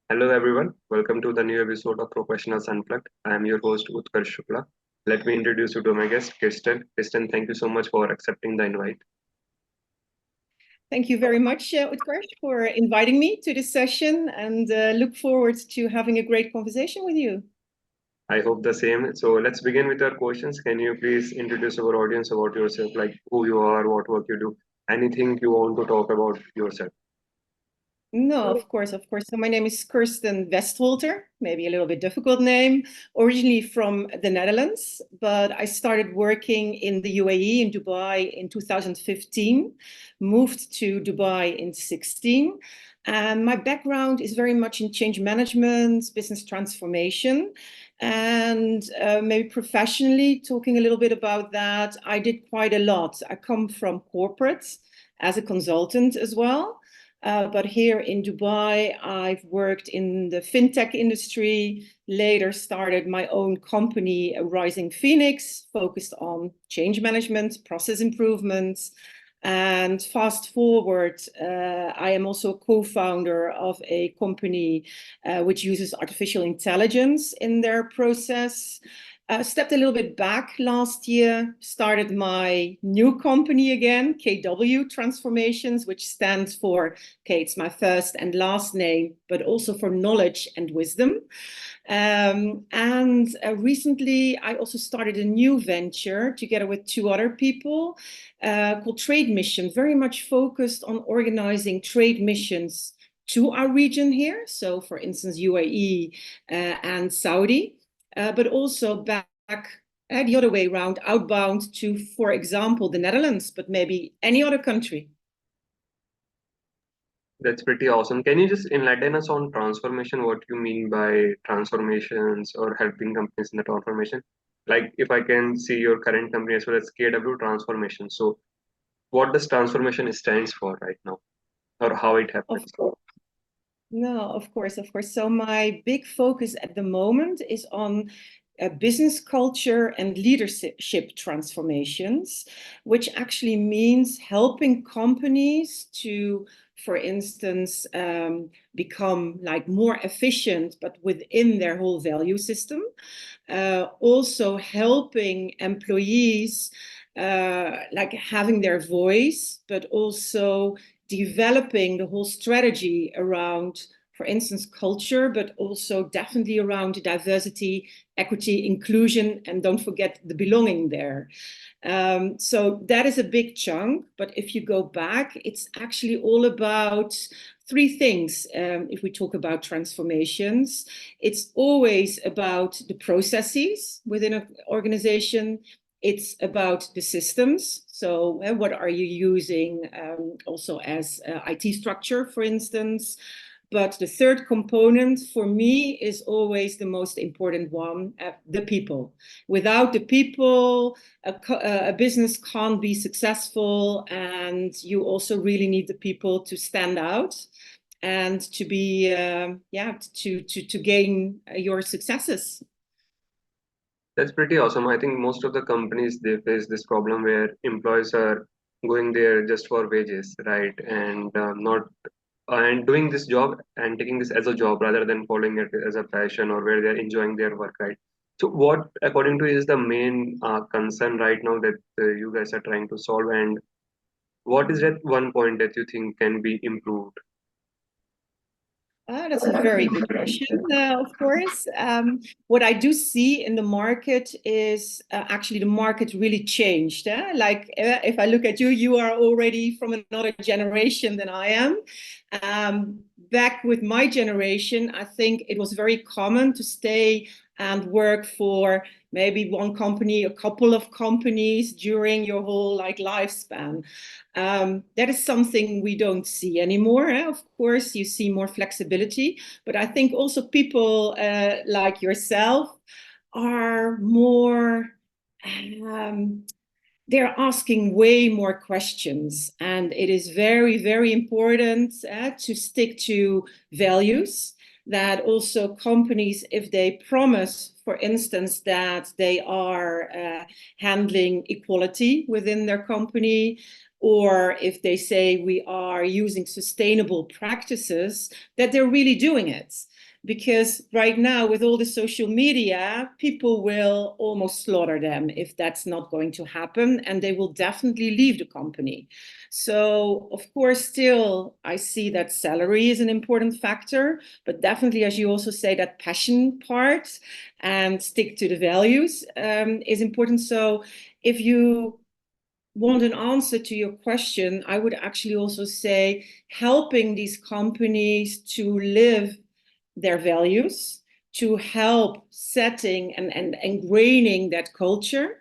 Hello everyone, welcome to the new episode of Professionals Unplugged. I am your host Utkarsh Shukla. Let me introduce you to my guest, Kirsten. Kirsten, thank you so much for accepting the invite. Thank you very much, Utkarsh, for inviting me to this session and look forward to having a great conversation with you. I hope the same. So let's begin with your questions. Can you please introduce our audience about yourself, like who you are, what work you do, anything you want to talk about yourself? No, of course, of course. So my name is Kirsten Westholter, maybe a little bit difficult name, originally from the Netherlands, but I started working in the UAE in Dubai in 2015, moved to Dubai in 16. And my background is very much in change management, business transformation, and maybe professionally, talking a little bit about that, I did quite a lot. I come from corporate as a consultant as well. But here in Dubai, I've worked in the fintech industry, later started my own company, Rising Phoenix, focused on change management, process improvements. And fast forward, I am also a co-founder of a company which uses artificial intelligence in their process. Stepped a little bit back last year, started my new company again, KW Transformations, which stands for, okay, it's my first and last name, but also for knowledge and wisdom. And recently, I also started a new venture together with two other people called Trade Mission, very much focused on organizing trade missions to our region here. So, for instance, UAE and Saudi. But also back the other way around, outbound to, for example, the Netherlands, but maybe any other country. That's pretty awesome. Can you just enlighten us on transformation? What you mean by transformations or helping companies in the transformation? Like if I can see your current company as well as KW Transformation. So what does transformation stands for right now or how it Of happens? course. No, of course, of course. So my big focus at the moment is on business culture and leadership transformations, which actually means helping companies to, for instance, become like more efficient, but within their whole value system. Also helping employees like having their voice, but also developing the whole strategy around, for instance, culture, but also definitely around diversity, equity, inclusion, and don't forget the belonging there. So that is a big chunk. But if you go back, it's actually all about three things. If we talk about transformations, it's always about the processes within an organization. It's about the systems. So what are you using also as IT structure, for instance? But the third component for me is always the most important one, the people. Without the people, a business can't be successful, and you also really need the people to stand out and to be, to gain your successes. That's pretty awesome. I think most of the companies they face this problem where employees are going there just for wages, right? And not and doing this job and taking this as a job rather than following it as a passion or where they're enjoying their work, right? So, what according to you is the main concern right now that you guys are trying to solve, and what is that one point that you think can be improved? That's a very good question, of course. What I do see in the market is actually the market really changed. Like if I look at you, you are already from another generation than I am. Back with my generation, I think it was very common to stay and work for maybe one company, a couple of companies during your whole like lifespan. That is something we don't see anymore. Of course, you see more flexibility, but I think also people like yourself are more, they're asking way more questions. And it is very, very important to stick to values that also companies, if they promise, for instance, that they are handling equality within their company, or if they say we are using sustainable practices, that they're really doing it. because right now with all the social media, people will almost slaughter them if that's not going to happen, and they will definitely leave the company. So of course, still I see that salary is an important factor, but definitely, as you also say, that passion part and stick to the values is important. So if you want an answer to your question, I would actually also say helping these companies to live their values, to help setting and ingraining that culture.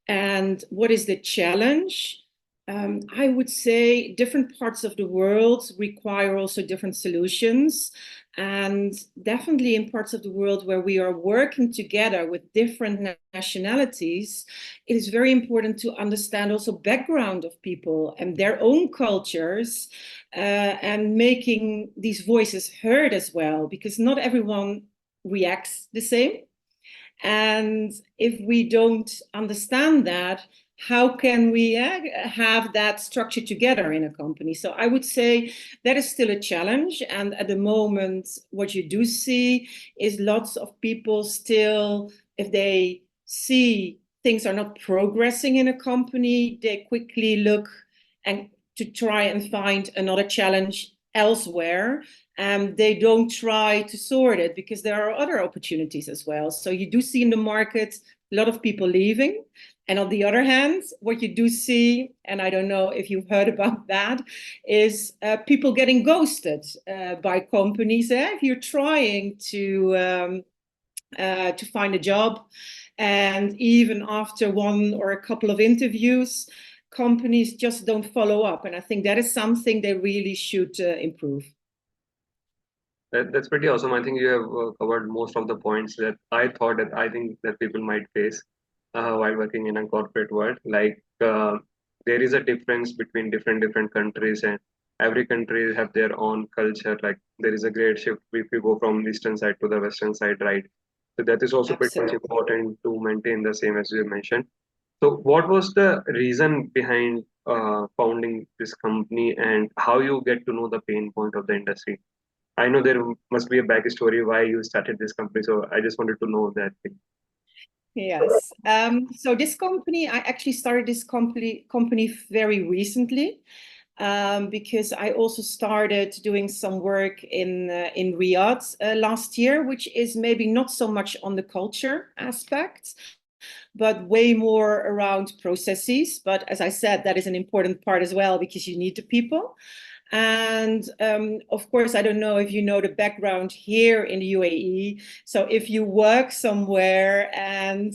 And what is the challenge? I would say different parts of the world require also different solutions. And definitely in parts of the world where we are working together with different nationalities, it is very important to understand also background of people and their own cultures, and making these voices heard as well, because not everyone reacts the same. And if we don't understand that, how can we have that structure together in a company? So I would say that is still a challenge. And at the moment, what you do see is lots of people still, if they see things are not progressing in a company, they quickly look and to try and find another challenge elsewhere. They don't try to sort it because there are other opportunities as well. So you do see in the market a lot of people leaving. And on the other hand, what you do see, and I don't know if you've heard about that, is people getting ghosted by companies. If you're trying to find a job, and even after one or a couple of interviews, companies just don't follow up. And I think that is something they really should improve. That's pretty awesome. I think you have covered most of the points that I thought that I think that people might face while working in a corporate world. Like there is a difference between different countries, and every country have their own culture. Like there is a great shift if you go from eastern side to the western side, right? So that is also pretty much Absolutely. important to maintain the same as you mentioned. So what was the reason behind founding this company, and how you get to know the pain point of the industry? I know there must be a backstory why you started this company, so I just wanted to know that thing. Yes. So this company, I actually started this company very recently, because I also started doing some work in Riyadh last year, which is maybe not so much on the culture aspect, but way more around processes. But as I said, that is an important part as well because you need the people. And of course, I don't know if you know the background here in the UAE. So if you work somewhere and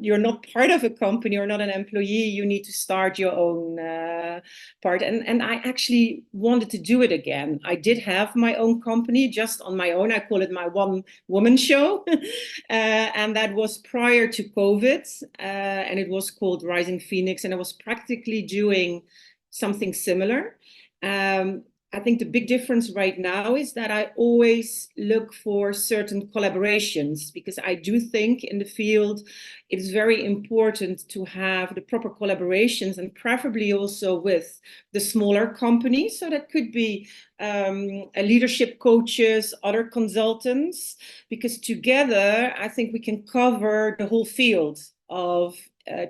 you're not part of a company or not an employee, you need to start your own part. And I actually wanted to do it again. I did have my own company just on my own. I call it my one woman show. And that was prior to COVID. And it was called Rising Phoenix. And I was practically doing something similar. I think the big difference right now is that I always look for certain collaborations, because I do think in the field it is very important to have the proper collaborations, and preferably also with the smaller companies. So that could be leadership coaches, other consultants, because together I think we can cover the whole field of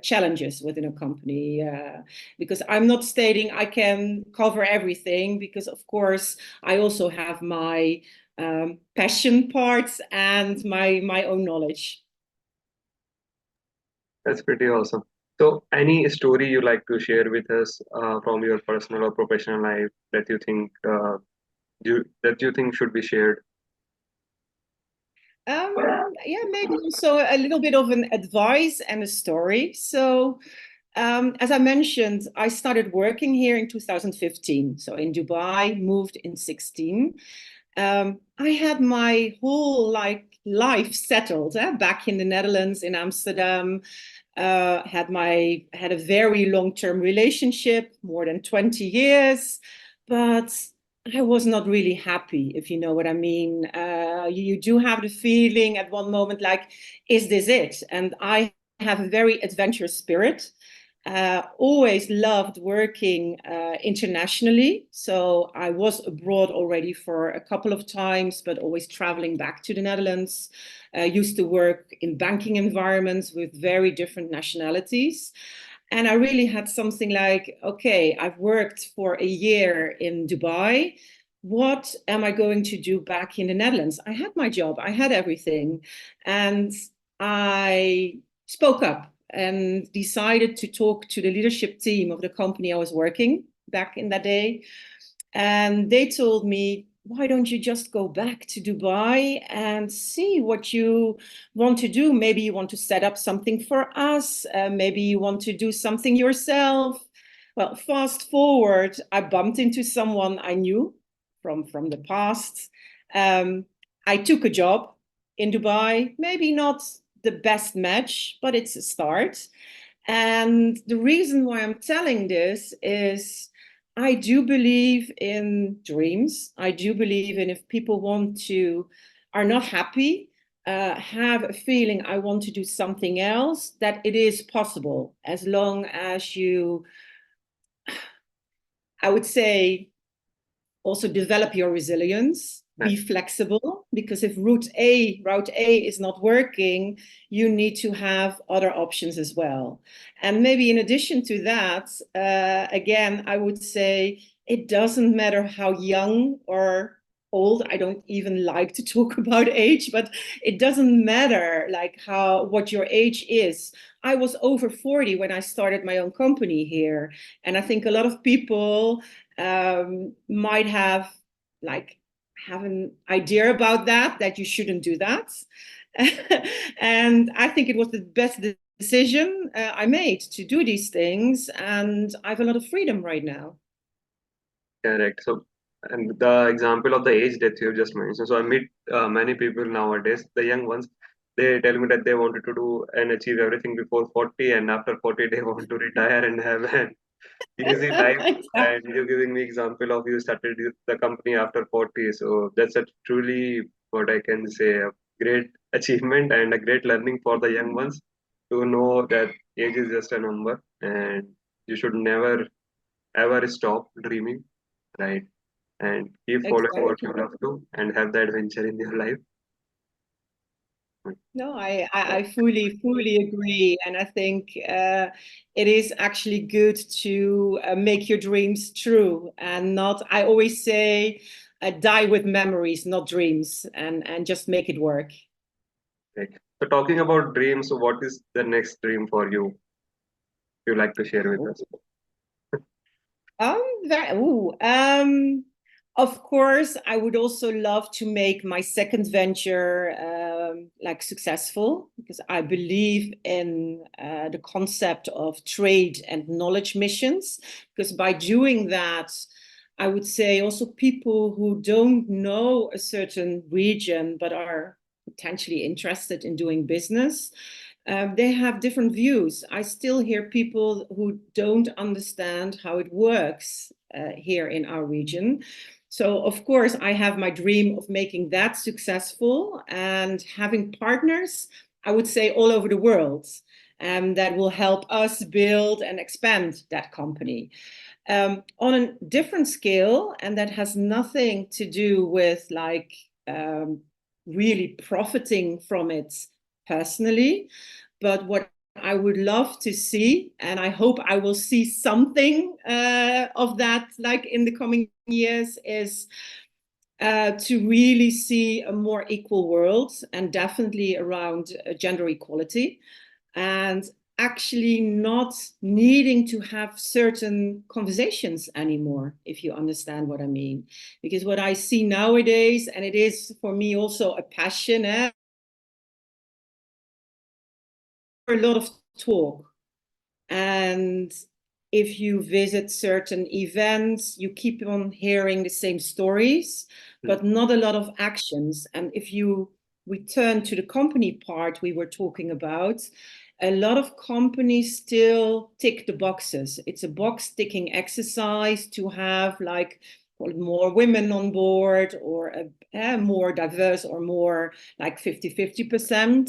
challenges within a company, because I'm not stating I can cover everything, because of course I also have my passion parts and my own knowledge. That's pretty awesome. So, any story you like to share with us from your personal or professional life that you think should be shared? Yeah, maybe also a little bit of an advice and a story. So as I mentioned, I started working here in 2015. So in Dubai, moved in 16. I had my whole life settled back in the Netherlands, in Amsterdam. Had a very long-term relationship, more than 20 years, but I was not really happy, if you know what I mean. You do have the feeling at one moment like, is this it? And I have a very adventurous spirit. always loved working internationally. So I was abroad already for a couple of times, but always traveling back to the Netherlands. Used to work in banking environments with very different nationalities. And I really had something like, okay, I've worked for a year in Dubai. What am I going to do back in the Netherlands? I had my job, I had everything. And I spoke up and decided to talk to the leadership team of the company I was working back in that day. And they told me, why don't you just go back to Dubai and see what you want to do? Maybe you want to set up something for us. Maybe you want to do something yourself. Well, fast forward, I bumped into someone I knew from the past. I took a job in Dubai, maybe not the best match, but it's a start. And the reason why I'm telling this is I do believe in dreams. I do believe in if people are not happy, have a feeling I want to do something else, that it is possible as long as you, I would say, also develop your resilience, be flexible, because if route A is not working, you need to have other options as well. And maybe in addition to that, again, I would say it doesn't matter how young or old, I don't even like to talk about age, but it doesn't matter like what your age is. I was over 40 when I started my own company here. And I think a lot of people might have an idea about that you shouldn't do that. And I think it was the best decision I made to do these things, and I have a lot of freedom right now. Correct. So, and the example of the age that you just mentioned. So, I meet many people nowadays, the young ones. They tell me that they wanted to do and achieve everything before 40, and after 40, they want to retire and have an easy life. And you're giving me example of you started the company after 40. So, that's a truly what I can say a great achievement and a great learning for the young ones to know that age is just a number and you should never ever stop dreaming, right? And keep following what you Exactly. love to and have the adventure in your life. No, I fully agree. And I think it is actually good to make your dreams true and not, I always say, die with memories, not dreams, and just make it work. Right. So talking about dreams, so what is the next dream for you? You like to share with us? That, ooh, of course, I would also love to make my second venture like successful, because I believe in the concept of trade and knowledge missions. Because by doing that, I would say also people who don't know a certain region but are potentially interested in doing business, they have different views. I still hear people who don't understand how it works here in our region. So, of course, I have my dream of making that successful and having partners, I would say, all over the world, that will help us build and expand that company. On a different scale, and that has nothing to do with really profiting from it personally, but what I would love to see, and I hope I will see something of that like in the coming years, is to really see a more equal world, and definitely around gender equality, and actually not needing to have certain conversations anymore, if you understand what I mean. Because what I see nowadays, and it is for me also a passion, a lot of talk. And if you visit certain events, you keep on hearing the same stories, but not a lot of actions. And if you return to the company part we were talking about, a lot of companies still tick the boxes. It's a box ticking exercise to have like call it more women on board, or more diverse, or more like 50-50%.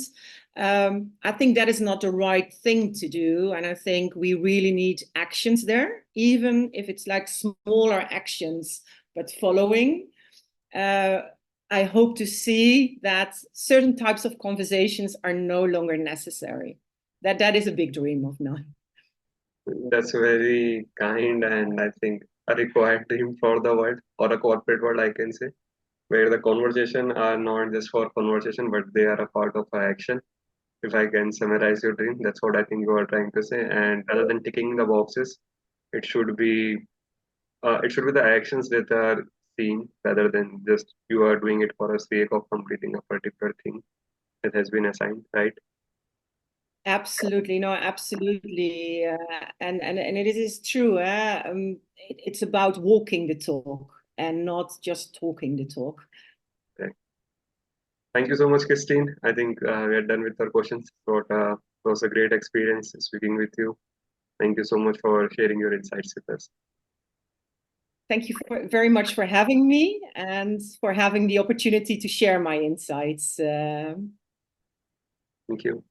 I think that is not the right thing to do. And I think we really need actions there, even if it's like smaller actions, but following. I hope to see that certain types of conversations are no longer necessary. That is a big dream of mine. That's very kind and I think a required dream for the world or a corporate world, I can say, where the conversation are not just for conversation, but they are a part of our action. If I can summarize your dream, that's what I think you are trying to say. And rather than ticking the boxes, it should be the actions that are seen rather than just you are doing it for a sake of completing a particular thing that has been assigned, right? Absolutely, no, absolutely, and it is true. It's about walking the talk and not just talking the talk. Right. Thank you so much, Christine. I think we are done with our questions. It was a great experience speaking with you. Thank you so much for sharing your insights with us. Thank you very much for having me and for having the opportunity to share my insights. Thank you.